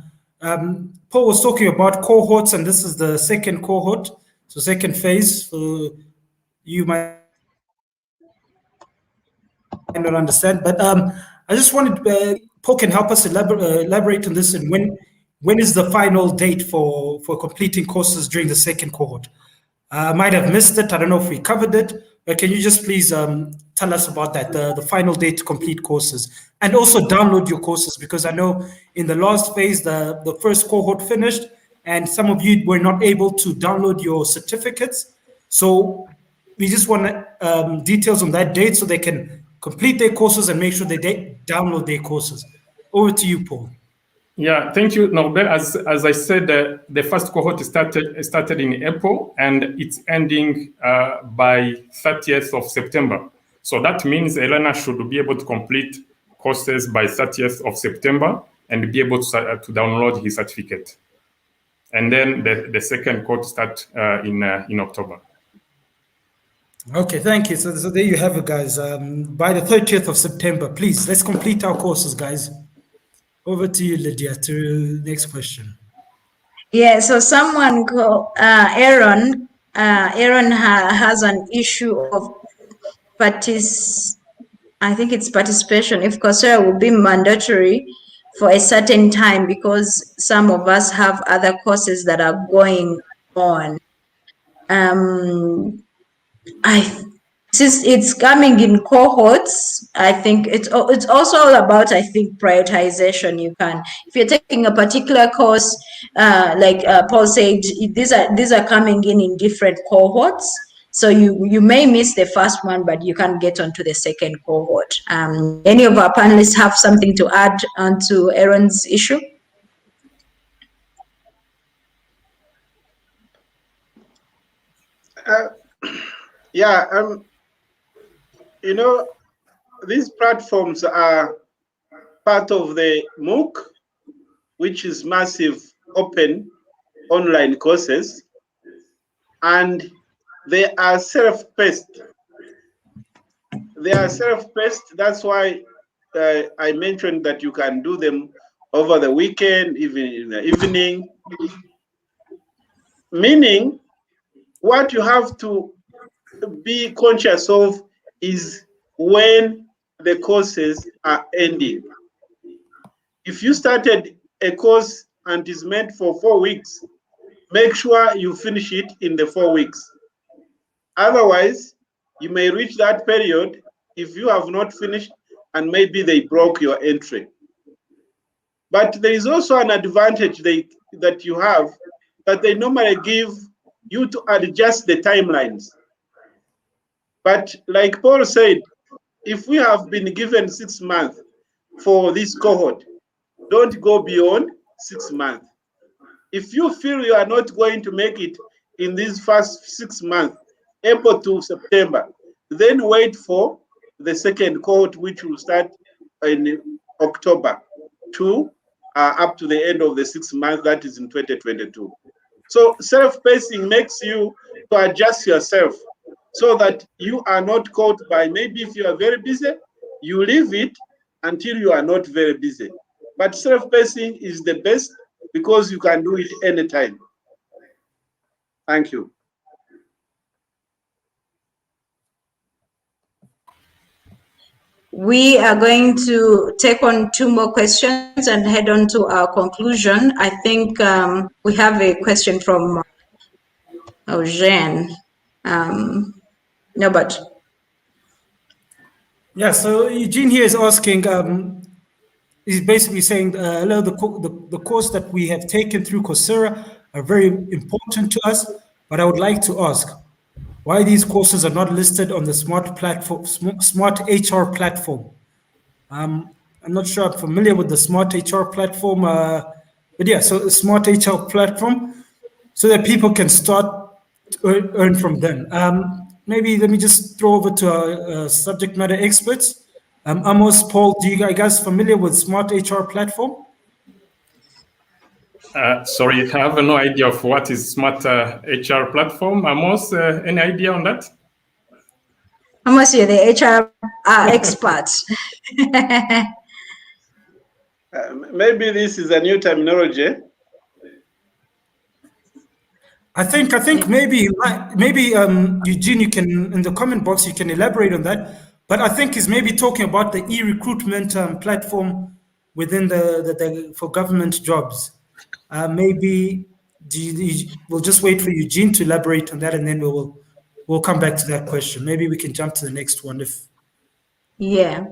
Paul was talking about cohorts, and this is the second cohort, so second phase. So you might not understand, but I just wanted, Paul can help us elaborate on this, and when is the final date for completing courses during the second cohort? I might have missed it. I don't know if we covered it, but can you just please tell us about that, the final date to complete courses, and also download your courses, because I know in the last phase, the first cohort finished, and some of you were not able to download your certificates. So we just want details on that date so they can complete their courses and make sure they download their courses. Over to you, Paul. Yeah, thank you, Norbert. As I said, the first cohort started in April, and it's ending by 30th of September. So that means a learner should be able to complete courses by 30th of September and be able to download his certificate. And then the second cohort starts in October. Okay, thank you. So there you have it, guys. By the 30th of September, please, let's complete our courses, guys. Over to you, Lydia, to the next question. Yeah, so someone called Aaron. Aaron has an issue of I think it's participation. If Coursera will be mandatory for a certain time, because some of us have other courses that are going on. Since it's coming in cohorts, I think it's also all about, I think, prioritization. You can, if you're taking a particular course, like Paul said, these are coming in different cohorts. So you may miss the first one, but you can get onto the second cohort. Any of our panelists have something to add onto Aaron's issue? Yeah, you know, these platforms are part of the MOOC, which is massive open online courses, and they are self-paced. They are self-paced. That's why I mentioned that you can do them over the weekend, even in the evening. Meaning, what you have to be conscious of is when the courses are ending. If you started a course and is meant for 4 weeks, make sure you finish it in the 4 weeks. Otherwise, you may reach that period if you have not finished and maybe they broke your entry. But there is also an advantage that you have, that they normally give you to adjust the timelines. But like Paul said, if we have been given 6 months for this cohort, don't go beyond 6 months. If you feel you are not going to make it in these first 6 months, April to September, then wait for the second cohort, which will start in October to up to the end of the 6 months, that is in 2022. So self-pacing makes you to adjust yourself so that you are not caught by, maybe if you are very busy, you leave it until you are not very busy. But self-pacing is the best because you can do it anytime. Thank you. We are going to take on 2 more questions and head on to our conclusion. I think we have a question from Eugene. No, but Yeah, so Eugene here is asking, he's basically saying, hello, the course that we have taken through Coursera are very important to us, but I would like to ask why these courses are not listed on the Smart HR platform. I'm not sure I'm familiar with the Smart HR platform, but yeah, so the Smart HR platform, so that people can start to earn from them. Maybe let me just throw over to our subject matter experts. Amos, Paul, do you guys familiar with Smart HR platform? Sorry, I have no idea of what is Smart HR platform. Amos, any idea on that? Amos, you're the HR expert. Maybe this is a new terminology. I think maybe Eugene, you can, in the comment box, you can elaborate on that. But I think he's maybe talking about the e-recruitment platform within the for government jobs. Maybe we'll just wait for Eugene to elaborate on that, and then we'll come back to that question. Maybe we can jump to the next one if. Yeah.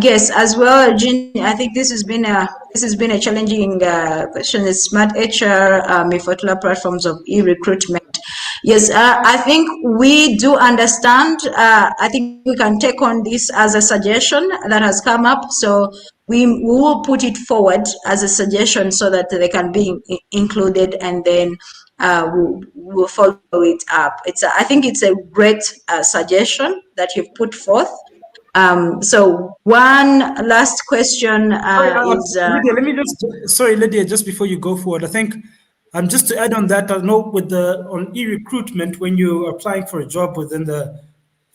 Yes, as well, Eugene, I think this has been a challenging question. The Smart HR, Mifotola platforms of e-recruitment. Yes, I think we do understand. I think we can take on this as a suggestion that has come up. So we will put it forward as a suggestion so that they can be included, and then we'll follow it up. I think it's a great suggestion that you've put forth. So one last question is... Lydia, let me sorry, Lydia, just before you go forward, I think just to add on that, I know on e-recruitment, when you're applying for a job within the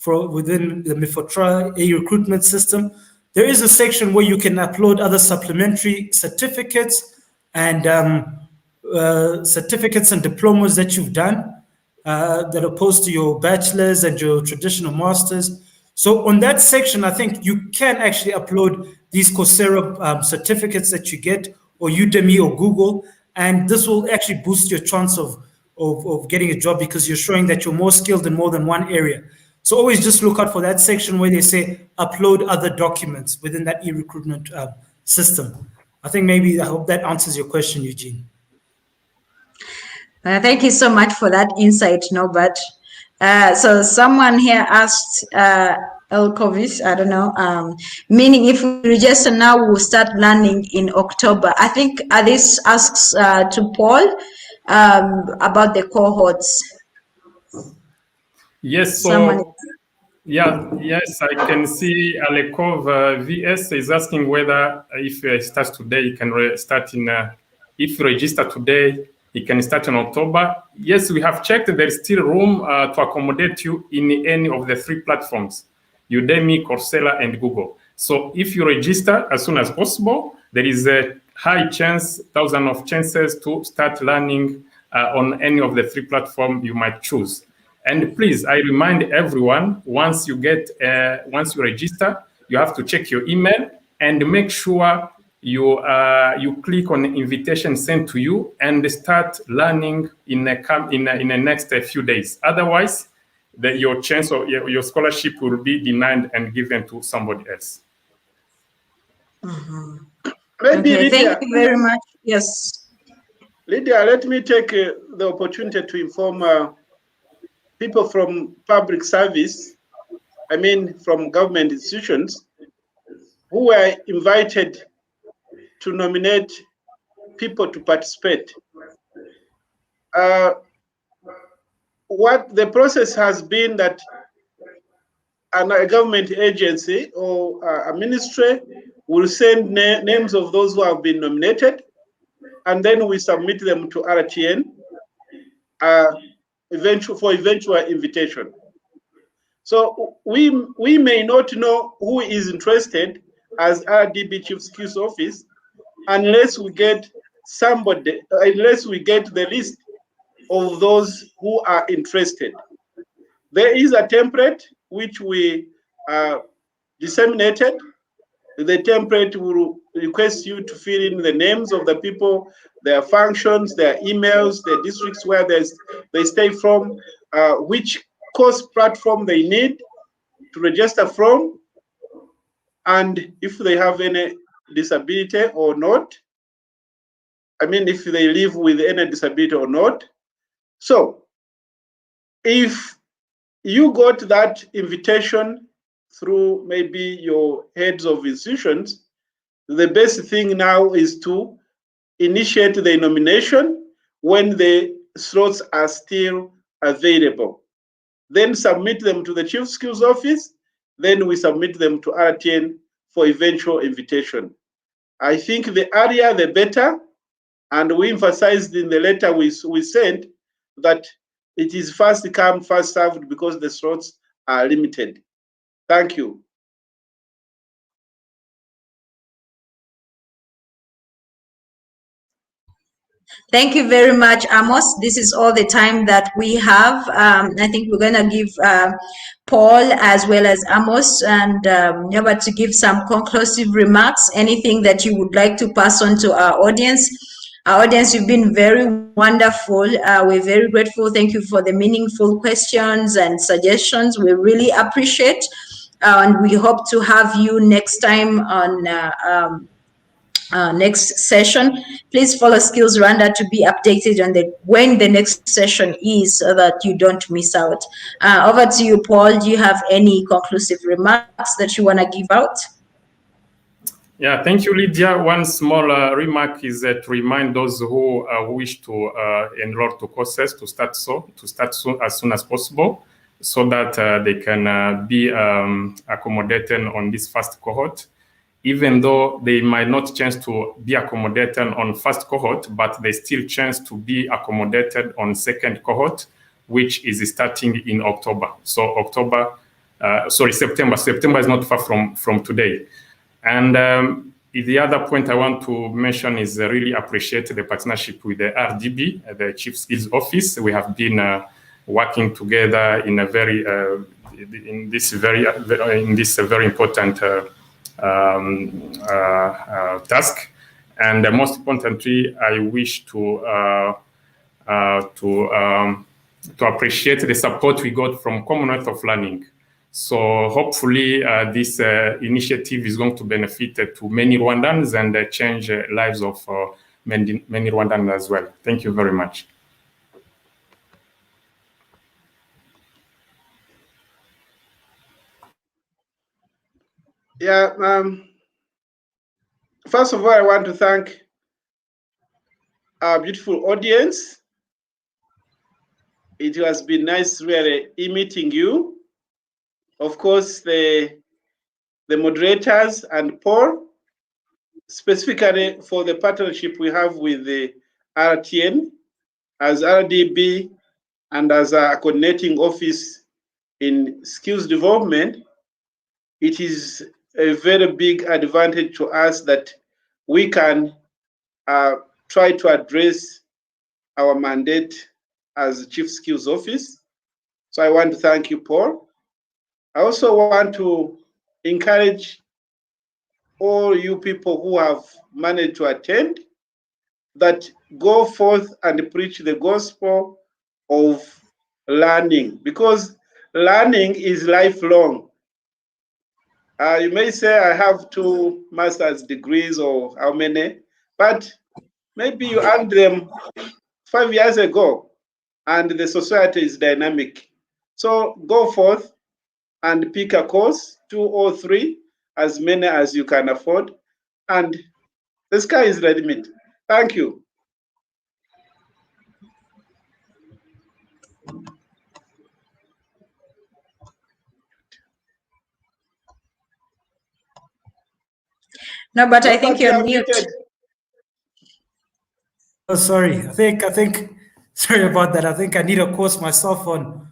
Mifotra e-recruitment system, there is a section where you can upload other supplementary certificates and diplomas that you've done that are opposed to your bachelor's and your traditional master's. So on that section, I think you can actually upload these Coursera certificates that you get, or Udemy or Google, and this will actually boost your chance of getting a job because you're showing that you're more skilled in more than one area. So always just look out for that section where they say upload other documents within that e-recruitment system. I hope that answers your question, Eugene. Thank you so much for that insight, Norbert. So someone here asked Elkovic, I don't know, meaning if we register now, we'll start learning in October. I think this asks to Paul about the cohorts. Yes, so yes, I can see Alekov VS is asking whether if he starts today, he can start in, if you register today, he can start in October. Yes, we have checked. There is still room to accommodate you in any of the 3 platforms, Udemy, Coursera, and Google. So if you register as soon as possible, there is a high chance, thousands of chances to start learning on any of the 3 platforms you might choose. And please, I remind everyone, once you register, you have to check your email and make sure you click on the invitation sent to you and start learning in the next few days. Otherwise, your chance of your scholarship will be denied and given to somebody else. Mm-hmm. Maybe okay, Lydia, thank you very much. Yes. Lydia, let me take the opportunity to inform people from public service, I mean from government institutions, who were invited to nominate people to participate. What the process has been that a government agency or a ministry will send names of those who have been nominated, and then we submit them to RTN for eventual invitation. So we may not know who is interested as RDB Chief Skills Office unless we get the list of those who are interested. There is a template which we disseminated. The template will request you to fill in the names of the people, their functions, their emails, their districts where they stay from, which course platform they need to register from, and if they have any disability or not. I mean, if they live with any disability or not. So if you got that invitation through maybe your heads of institutions, the best thing now is to initiate the nomination when the slots are still available. Then submit them to the Chief Skills Office. Then we submit them to RTN for eventual invitation. I think the earlier the better. And we emphasized in the letter we sent that it is first come, first served because the slots are limited. Thank you. Thank you very much, Amos. This is all the time that we have. I think we're going to give Paul as well as Amos and Robert to give some conclusive remarks, anything that you would like to pass on to our audience. Our audience, you've been very wonderful. We're very grateful. Thank you for the meaningful questions and suggestions. We really appreciate, and we hope to have you next time on next session. Please follow Skills Rwanda to be updated on when the next session is, so that you don't miss out. Over to you, Paul. Do you have any conclusive remarks that you want to give out? Yeah, thank you, Lydia. One small remark is to remind those who wish to enroll to courses to start soon, as soon as possible, so that they can be accommodated on this first cohort. Even though they might not chance to be accommodated on first cohort, but they still chance to be accommodated on second cohort, which is starting in October. So September. September is not far from today. And the other point I want to mention is really appreciate the partnership with the RDB, the Chief Skills Office. We have been working together in a very very important task. And most importantly, I wish to appreciate the support we got from Commonwealth of Learning. So hopefully this initiative is going to benefit to many Rwandans and change lives of many Rwandans as well. Thank you very much. Yeah. First of all, I want to thank our beautiful audience. It has been nice really meeting you. Of course, the moderators and Paul, specifically for the partnership we have with the RTN as RDB and as a coordinating office in skills development. It is a very big advantage to us that we can try to address our mandate as Chief Skills Office. So I want to thank you, Paul. I also want to encourage all you people who have managed to attend that go forth and preach the gospel of learning, because learning is lifelong. You may say I have 2 master's degrees or how many, but maybe you earned them 5 years ago and the society is dynamic. So go forth and pick a course, 2 or 3, as many as you can afford, and the sky is the limit. Thank you. No, but I think you're mute. Oh, sorry. I think. Sorry about that. I think I need a course myself on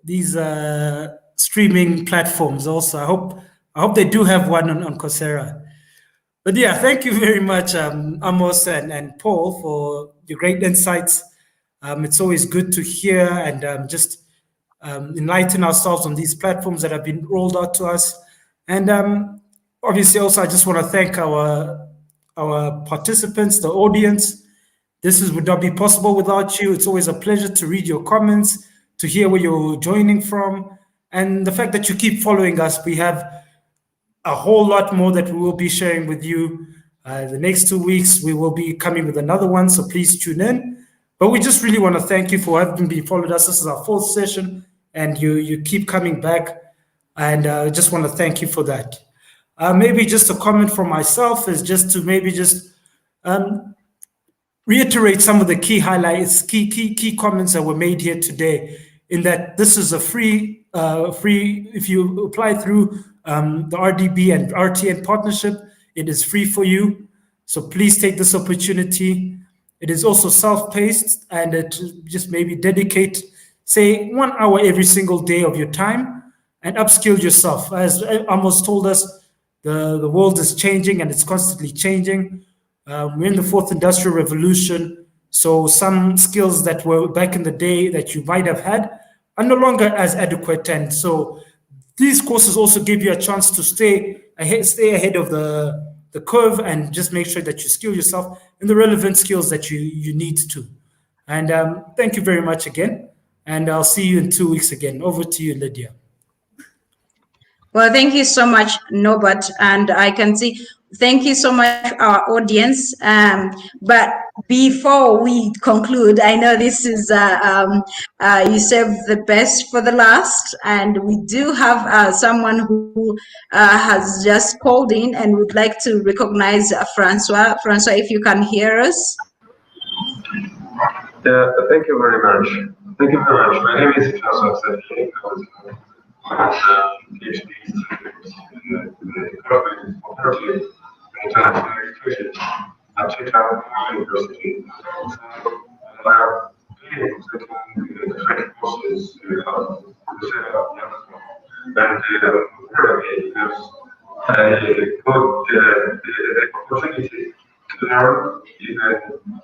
these streaming platforms. Also, I hope they do have one on Coursera. But yeah, thank you very much, Amos and Paul, for your great insights. It's always good to hear and just enlighten ourselves on these platforms that have been rolled out to us. And obviously, also, I just want to thank our participants, the audience. This would not be possible without you. It's always a pleasure to read your comments, to hear where you're joining from, and the fact that you keep following us. We have a whole lot more that we will be sharing with you. The next 2 weeks, we will be coming with another one, so please tune in. But we just really want to thank you for having been followed us. This is our 4th session, and you keep coming back, and I just want to thank you for that. Maybe just a comment from myself is just to maybe just reiterate some of the key highlights, key comments that were made here today, in that this is a free, if you apply through the RDB and RTN partnership, it is free for you. So please take this opportunity. It is also self-paced, and it just maybe dedicate, say, 1 hour every single day of your time and upskill yourself. As Amos told us, the world is changing and it's constantly changing. We're in the 4th industrial revolution. So some skills that were back in the day that you might have had are no longer as adequate. And so these courses also give you a chance to stay ahead of the curve and just make sure that you skill yourself in the relevant skills that you need to. And thank you very much again. And I'll see you in 2 weeks again. Over to you, Lydia. Well, thank you so much, Norbert. And I can see, thank you so much, our audience. But before we conclude, I know this is, you save the best for the last. And we do have someone who has just called in and would like to recognize Francois. Francois, if you can hear us. Yeah, thank you very much. Thank you very much. My name is Francois. I'm a PhD student in the Department of Cooperative and International Education at Chicago University. So I have been taking different courses to set up platform. And really, because I got the opportunity to learn even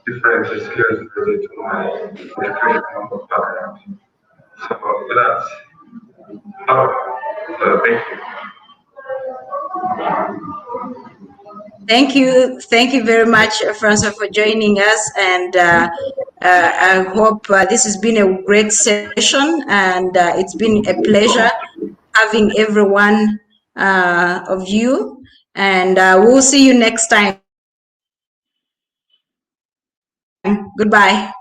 different skills related to my educational background. So that's thank you. Thank you very much, Francois, for joining us, and I hope this has been a great session, and it's been a pleasure having every one of you, and we'll see you next time. Goodbye.